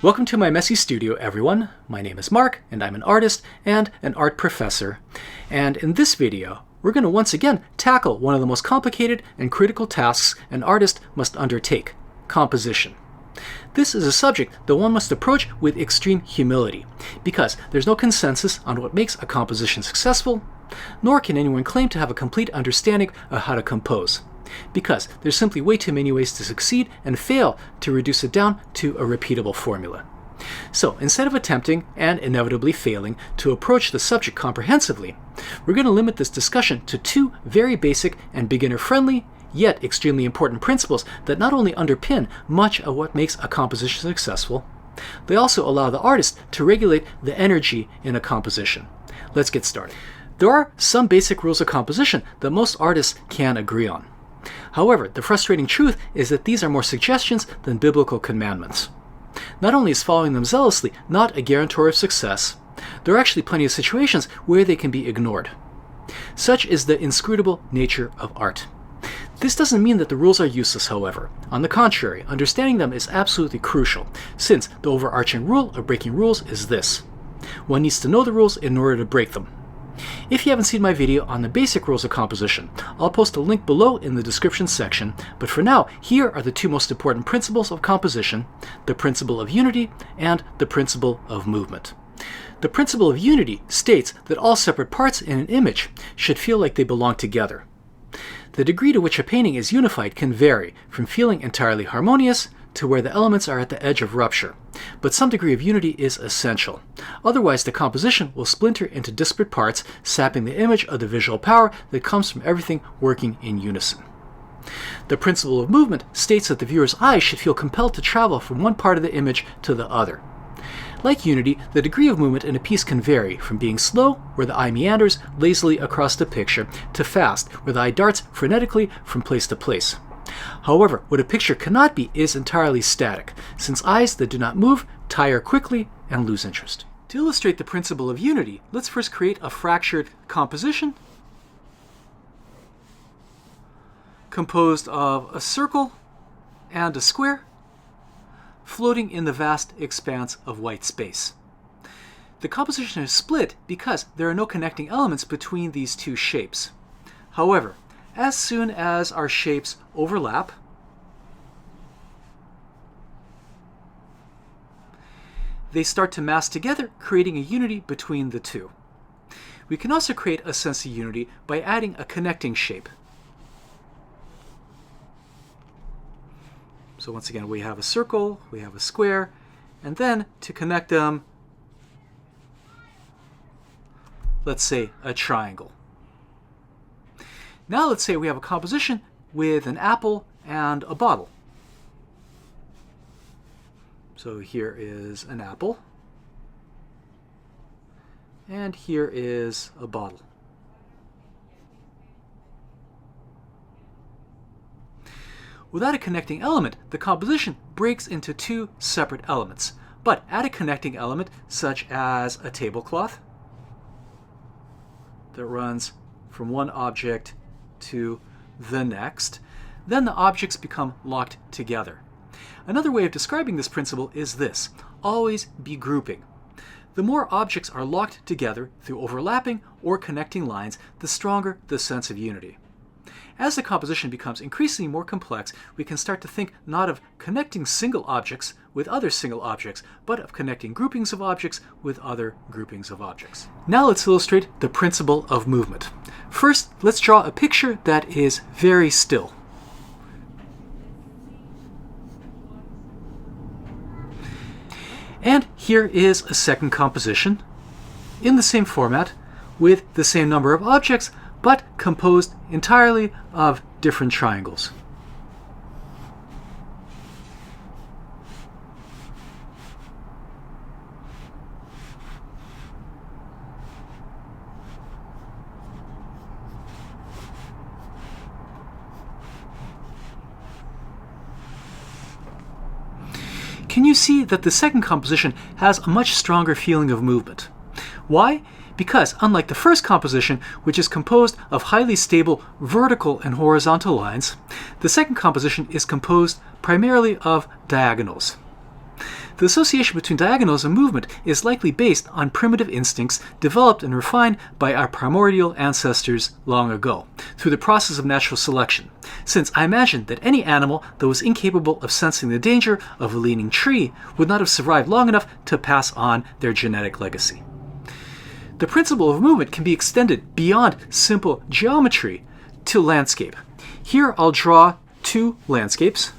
Welcome to my messy studio, everyone. My name is Mark, and I'm an artist and an art professor. And in this video, we're going to once again tackle one of the most complicated and critical tasks an artist must undertake: composition. This is a subject that one must approach with extreme humility, because there's no consensus on what makes a composition successful, nor can anyone claim to have a complete understanding of how to compose, because there's simply way too many ways to succeed and fail to reduce it down to a repeatable formula. So instead of attempting, and inevitably failing, to approach the subject comprehensively, we're going to limit this discussion to two very basic and beginner-friendly, yet extremely important principles that not only underpin much of what makes a composition successful, they also allow the artist to regulate the energy in a composition. Let's get started. There are some basic rules of composition that most artists can agree on. However, the frustrating truth is that these are more suggestions than biblical commandments. Not only is following them zealously not a guarantor of success, there are actually plenty of situations where they can be ignored. Such is the inscrutable nature of art. This doesn't mean that the rules are useless, however. On the contrary, understanding them is absolutely crucial, since the overarching rule of breaking rules is this: one needs to know the rules in order to break them. If you haven't seen my video on the basic rules of composition, I'll post a link below in the description section, but for now, here are the two most important principles of composition: the principle of unity and the principle of movement. The principle of unity states that all separate parts in an image should feel like they belong together. The degree to which a painting is unified can vary from feeling entirely harmonious to where the elements are at the edge of rupture, but some degree of unity is essential. Otherwise, the composition will splinter into disparate parts, sapping the image of the visual power that comes from everything working in unison. The principle of movement states that the viewer's eyes should feel compelled to travel from one part of the image to the other. Like unity, the degree of movement in a piece can vary from being slow, where the eye meanders lazily across the picture, to fast, where the eye darts frenetically from place to place. However, what a picture cannot be is entirely static, since eyes that do not move tire quickly and lose interest. To illustrate the principle of unity, let's first create a fractured composition composed of a circle and a square floating in the vast expanse of white space. The composition is split because there are no connecting elements between these two shapes. However, as soon as our shapes overlap, they start to mass together, creating a unity between the two. We can also create a sense of unity by adding a connecting shape. So once again, we have a circle, we have a square, and then to connect them, let's say a triangle. Now let's say we have a composition with an apple and a bottle. So here is an apple, and here is a bottle. Without a connecting element, the composition breaks into two separate elements. But add a connecting element, such as a tablecloth, that runs from one object to the next, then the objects become locked together. Another way of describing this principle is this: always be grouping. The more objects are locked together through overlapping or connecting lines, the stronger the sense of unity. As the composition becomes increasingly more complex, we can start to think not of connecting single objects with other single objects, but of connecting groupings of objects with other groupings of objects. Now let's illustrate the principle of movement. First, let's draw a picture that is very still. And here is a second composition in the same format with the same number of objects, but composed entirely of different triangles. can you see that the second composition has a much stronger feeling of movement? Why? Because unlike the first composition, which is composed of highly stable vertical and horizontal lines, the second composition is composed primarily of diagonals. The association between diagonals and movement is likely based on primitive instincts developed and refined by our primordial ancestors long ago, through the process of natural selection, since I imagine that any animal that was incapable of sensing the danger of a leaning tree would not have survived long enough to pass on their genetic legacy. The principle of movement can be extended beyond simple geometry to landscape. Here I'll draw two landscapes.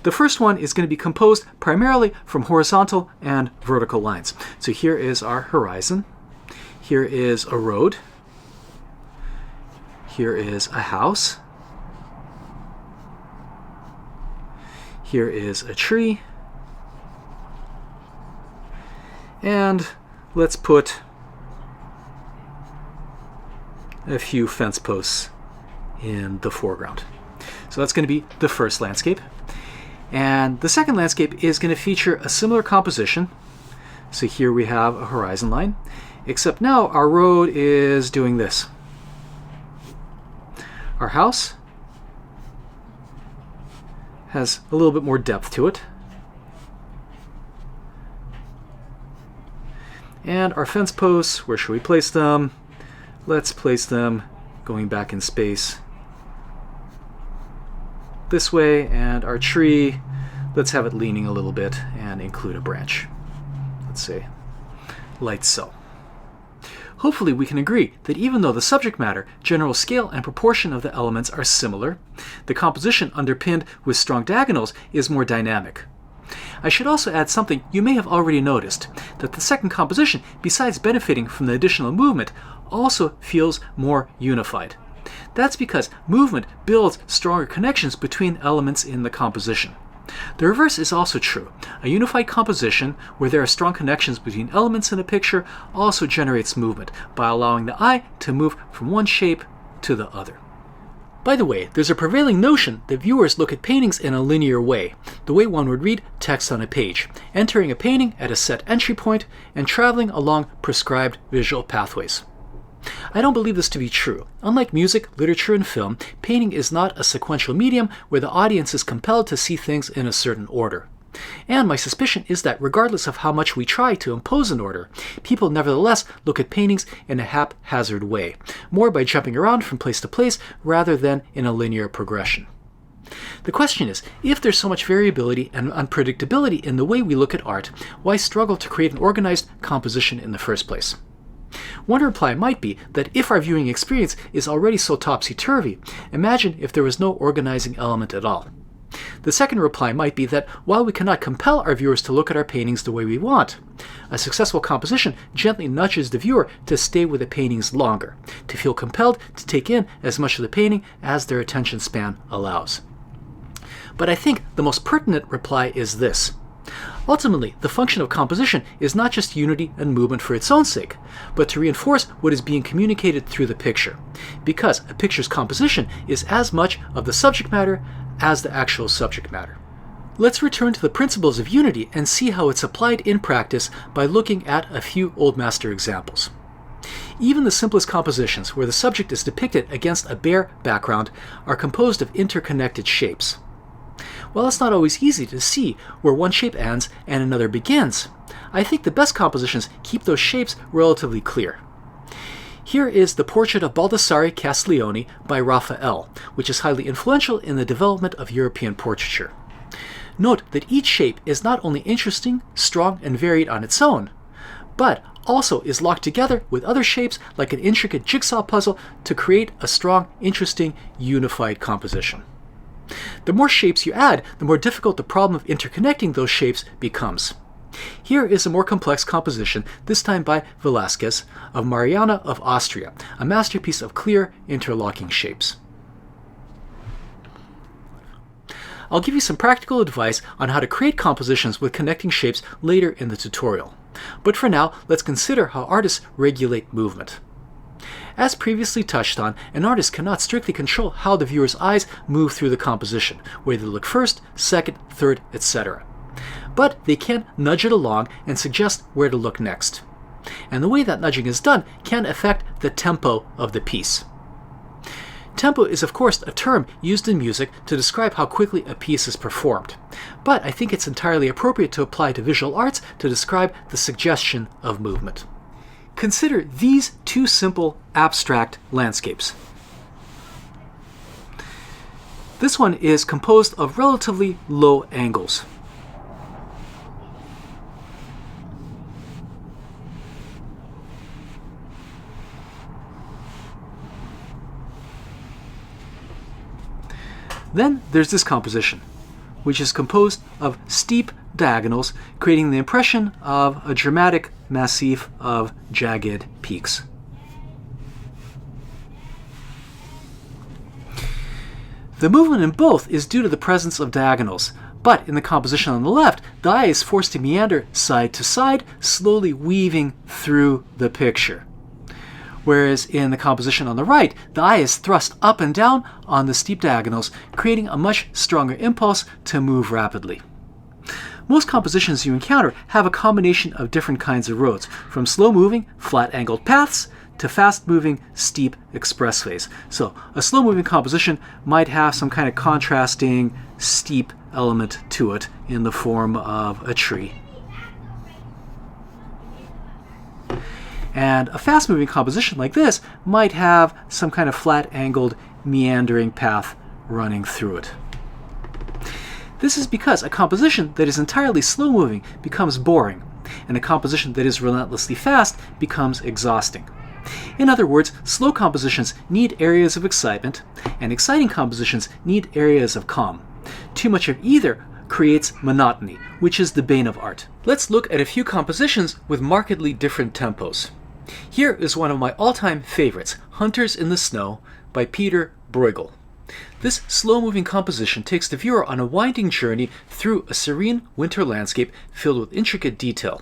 The first one is going to be composed primarily from horizontal and vertical lines. So here is our horizon. Here is a road. Here is a house. Here is a tree. And let's put a few fence posts in the foreground. So that's going to be the first landscape. And the second landscape is going to feature a similar composition. So here we have a horizon line, except now our road is doing this. Our house has a little bit more depth to it. And our fence posts, where should we place them? Let's place them going back in space this way, and our tree, let's have it leaning a little bit and include a branch. Let's say, like so. Hopefully we can agree that even though the subject matter, general scale, and proportion of the elements are similar, the composition underpinned with strong diagonals is more dynamic. I should also add something you may have already noticed, that the second composition, besides benefiting from the additional movement, also feels more unified. That's because movement builds stronger connections between elements in the composition. The reverse is also true. A unified composition, where there are strong connections between elements in a picture, also generates movement by allowing the eye to move from one shape to the other. By the way, there's a prevailing notion that viewers look at paintings in a linear way, the way one would read text on a page, entering a painting at a set entry point and traveling along prescribed visual pathways. I don't believe this to be true. Unlike music, literature, and film, painting is not a sequential medium where the audience is compelled to see things in a certain order. And my suspicion is that regardless of how much we try to impose an order, people nevertheless look at paintings in a haphazard way, more by jumping around from place to place rather than in a linear progression. The question is, if there's so much variability and unpredictability in the way we look at art, why struggle to create an organized composition in the first place? One reply might be that if our viewing experience is already so topsy-turvy, imagine if there was no organizing element at all. The second reply might be that while we cannot compel our viewers to look at our paintings the way we want, a successful composition gently nudges the viewer to stay with the paintings longer, to feel compelled to take in as much of the painting as their attention span allows. But I think the most pertinent reply is this. Ultimately, the function of composition is not just unity and movement for its own sake, but to reinforce what is being communicated through the picture, because a picture's composition is as much of the subject matter as the actual subject matter. Let's return to the principles of unity and see how it's applied in practice by looking at a few Old Master examples. Even the simplest compositions, where the subject is depicted against a bare background, are composed of interconnected shapes. While it's not always easy to see where one shape ends and another begins, I think the best compositions keep those shapes relatively clear. Here is the portrait of Baldassare Castiglione by Raphael, which is highly influential in the development of European portraiture. Note that each shape is not only interesting, strong, and varied on its own, but also is locked together with other shapes like an intricate jigsaw puzzle to create a strong, interesting, unified composition. The more shapes you add, the more difficult the problem of interconnecting those shapes becomes. Here is a more complex composition, this time by Velázquez, of Mariana of Austria, a masterpiece of clear, interlocking shapes. I'll give you some practical advice on how to create compositions with connecting shapes later in the tutorial. But for now, let's consider how artists regulate movement. As previously touched on, an artist cannot strictly control how the viewer's eyes move through the composition, where they look first, second, third, etc. But they can nudge it along and suggest where to look next. And the way that nudging is done can affect the tempo of the piece. Tempo is of course a term used in music to describe how quickly a piece is performed, but I think it's entirely appropriate to apply to visual arts to describe the suggestion of movement. Consider these two simple abstract landscapes. This one is composed of relatively low angles. Then there's this composition, which is composed of steep diagonals, creating the impression of a dramatic massif of jagged peaks. The movement in both is due to the presence of diagonals, but in the composition on the left, the eye is forced to meander side to side, slowly weaving through the picture. Whereas in the composition on the right, the eye is thrust up and down on the steep diagonals, creating a much stronger impulse to move rapidly. Most compositions you encounter have a combination of different kinds of roads, from slow-moving, flat-angled paths to fast-moving, steep expressways. So a slow-moving composition might have some kind of contrasting, steep element to it in the form of a tree. And a fast-moving composition like this might have some kind of flat-angled, meandering path running through it. This is because a composition that is entirely slow-moving becomes boring, and a composition that is relentlessly fast becomes exhausting. In other words, slow compositions need areas of excitement, and exciting compositions need areas of calm. Too much of either creates monotony, which is the bane of art. Let's look at a few compositions with markedly different tempos. Here is one of my all-time favorites, Hunters in the Snow by Peter Bruegel. This slow-moving composition takes the viewer on a winding journey through a serene winter landscape filled with intricate detail.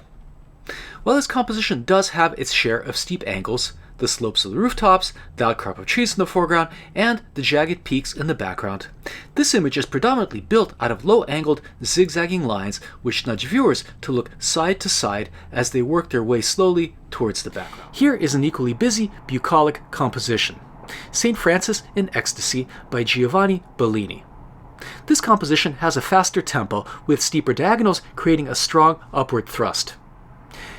While this composition does have its share of steep angles, the slopes of the rooftops, the outcrop of trees in the foreground, and the jagged peaks in the background, this image is predominantly built out of low-angled, zigzagging lines which nudge viewers to look side to side as they work their way slowly towards the background. Here is an equally busy, bucolic composition, St. Francis in Ecstasy by Giovanni Bellini. This composition has a faster tempo, with steeper diagonals creating a strong upward thrust.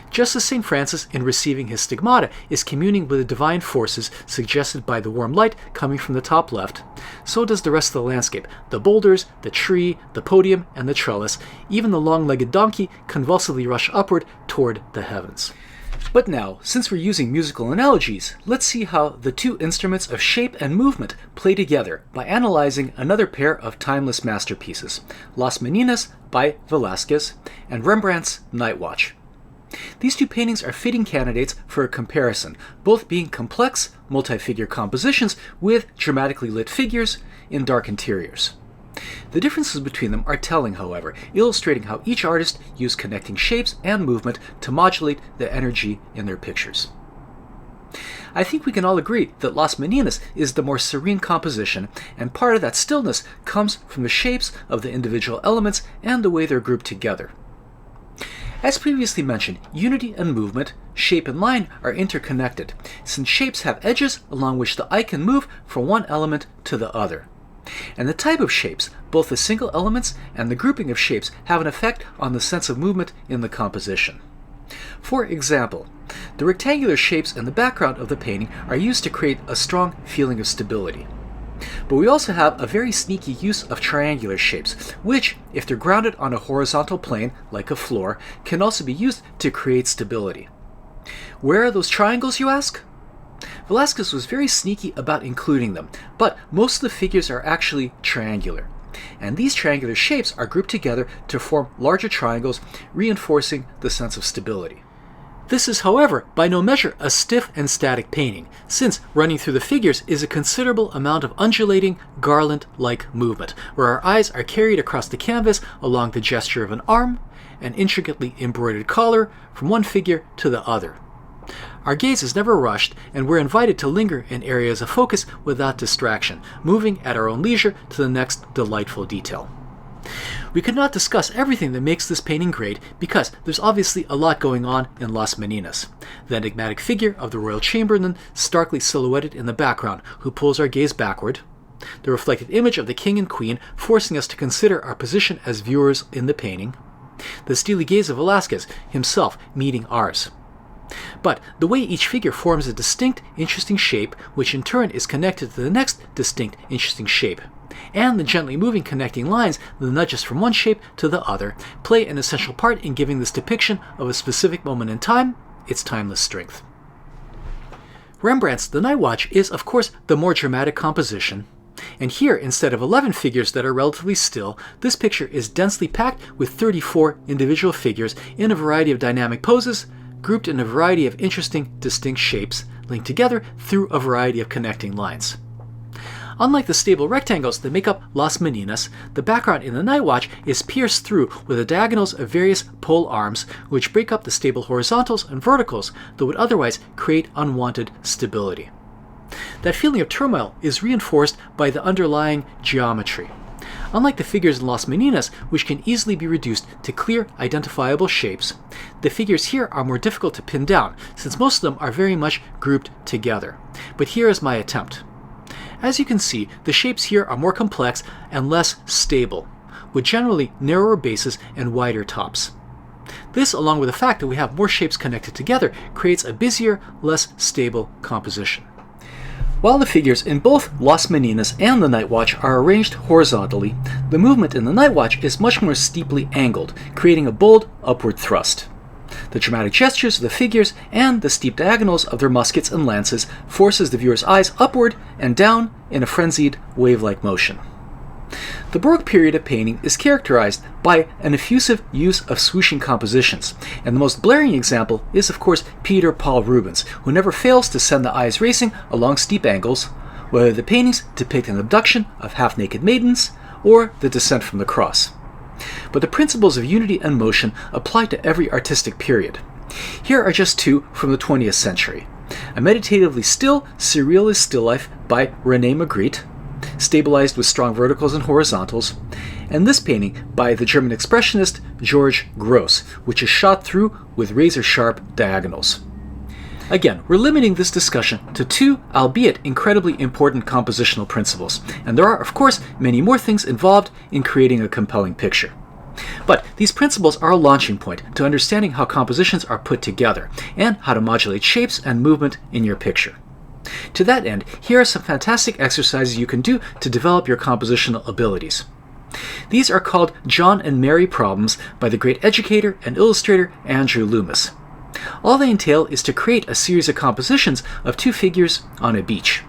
Just as St. Francis, in receiving his stigmata, is communing with the divine forces suggested by the warm light coming from the top left, so does the rest of the landscape. The boulders, the tree, the podium, and the trellis, even the long-legged donkey, convulsively rush upward toward the heavens. But now, since we're using musical analogies, let's see how the two instruments of shape and movement play together by analyzing another pair of timeless masterpieces, Las Meninas by Velázquez and Rembrandt's Night Watch. These two paintings are fitting candidates for a comparison, both being complex, multi-figure compositions with dramatically lit figures in dark interiors. The differences between them are telling, however, illustrating how each artist used connecting shapes and movement to modulate the energy in their pictures. I think we can all agree that Las Meninas is the more serene composition, and part of that stillness comes from the shapes of the individual elements and the way they're grouped together. As previously mentioned, unity and movement, shape and line, are interconnected, since shapes have edges along which the eye can move from one element to the other. And the type of shapes, both the single elements and the grouping of shapes, have an effect on the sense of movement in the composition. For example, the rectangular shapes in the background of the painting are used to create a strong feeling of stability. But we also have a very sneaky use of triangular shapes, which, if they're grounded on a horizontal plane, like a floor, can also be used to create stability. Where are those triangles, you ask? Velázquez was very sneaky about including them, but most of the figures are actually triangular. And these triangular shapes are grouped together to form larger triangles, reinforcing the sense of stability. This is, however, by no measure a stiff and static painting, since running through the figures is a considerable amount of undulating, garland-like movement, where our eyes are carried across the canvas along the gesture of an arm, an intricately embroidered collar, from one figure to the other. Our gaze is never rushed, and we're invited to linger in areas of focus without distraction, moving at our own leisure to the next delightful detail. We could not discuss everything that makes this painting great because there's obviously a lot going on in Las Meninas. The enigmatic figure of the royal chamberlain starkly silhouetted in the background who pulls our gaze backward. The reflected image of the king and queen forcing us to consider our position as viewers in the painting. The steely gaze of Velázquez himself meeting ours. But the way each figure forms a distinct, interesting shape, which in turn is connected to the next distinct, interesting shape, and the gently moving connecting lines that nudge us from one shape to the other, play an essential part in giving this depiction of a specific moment in time its timeless strength. Rembrandt's The Night Watch is, of course, the more dramatic composition. And here, instead of 11 figures that are relatively still, this picture is densely packed with 34 individual figures in a variety of dynamic poses, grouped in a variety of interesting, distinct shapes, linked together through a variety of connecting lines. Unlike the stable rectangles that make up Las Meninas, the background in the Night Watch is pierced through with the diagonals of various pole arms, which break up the stable horizontals and verticals that would otherwise create unwanted stability. That feeling of turmoil is reinforced by the underlying geometry. Unlike the figures in Las Meninas, which can easily be reduced to clear, identifiable shapes, the figures here are more difficult to pin down, since most of them are very much grouped together. But here is my attempt. As you can see, the shapes here are more complex and less stable, with generally narrower bases and wider tops. This, along with the fact that we have more shapes connected together, creates a busier, less stable composition. While the figures in both Las Meninas and the Night Watch are arranged horizontally, the movement in the Night Watch is much more steeply angled, creating a bold upward thrust. The dramatic gestures of the figures and the steep diagonals of their muskets and lances forces the viewer's eyes upward and down in a frenzied, wave-like motion. The Baroque period of painting is characterized by an effusive use of swooshing compositions, and the most blaring example is, of course, Peter Paul Rubens, who never fails to send the eyes racing along steep angles, whether the paintings depict an abduction of half-naked maidens or the descent from the cross. But the principles of unity and motion apply to every artistic period. Here are just two from the 20th century. A meditatively still, surrealist still life by René Magritte, stabilized with strong verticals and horizontals, and this painting by the German expressionist George Grosz, which is shot through with razor-sharp diagonals. Again, we're limiting this discussion to two, albeit incredibly important compositional principles, and there are, of course, many more things involved in creating a compelling picture. But these principles are a launching point to understanding how compositions are put together, and how to modulate shapes and movement in your picture. To that end, here are some fantastic exercises you can do to develop your compositional abilities. These are called John and Mary problems by the great educator and illustrator Andrew Loomis. All they entail is to create a series of compositions of two figures on a beach.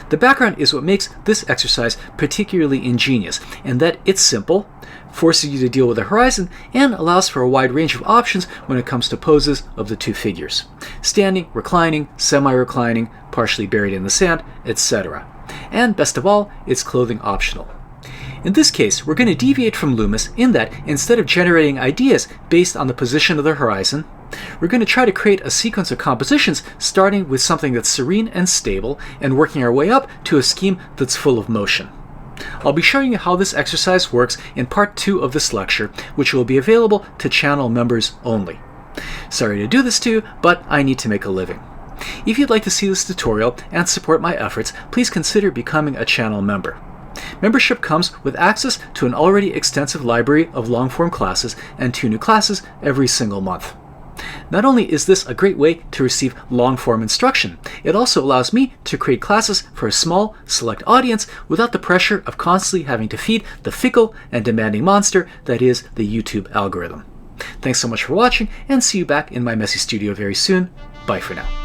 The background is what makes this exercise particularly ingenious, in that it's simple, forces you to deal with the horizon, and allows for a wide range of options when it comes to poses of the two figures: standing, reclining, semi-reclining, partially buried in the sand, etc. And best of all, it's clothing optional. In this case, we're going to deviate from Loomis in that instead of generating ideas based on the position of the horizon, we're going to try to create a sequence of compositions starting with something that's serene and stable and working our way up to a scheme that's full of motion. I'll be showing you how this exercise works in part 2 of this lecture, which will be available to channel members only. Sorry to do this to you, but I need to make a living. If you'd like to see this tutorial and support my efforts, please consider becoming a channel member. Membership comes with access to an already extensive library of long-form classes and 2 new classes every single month. Not only is this a great way to receive long-form instruction, it also allows me to create classes for a small, select audience without the pressure of constantly having to feed the fickle and demanding monster that is the YouTube algorithm. Thanks so much for watching, and see you back in my messy studio very soon. Bye for now.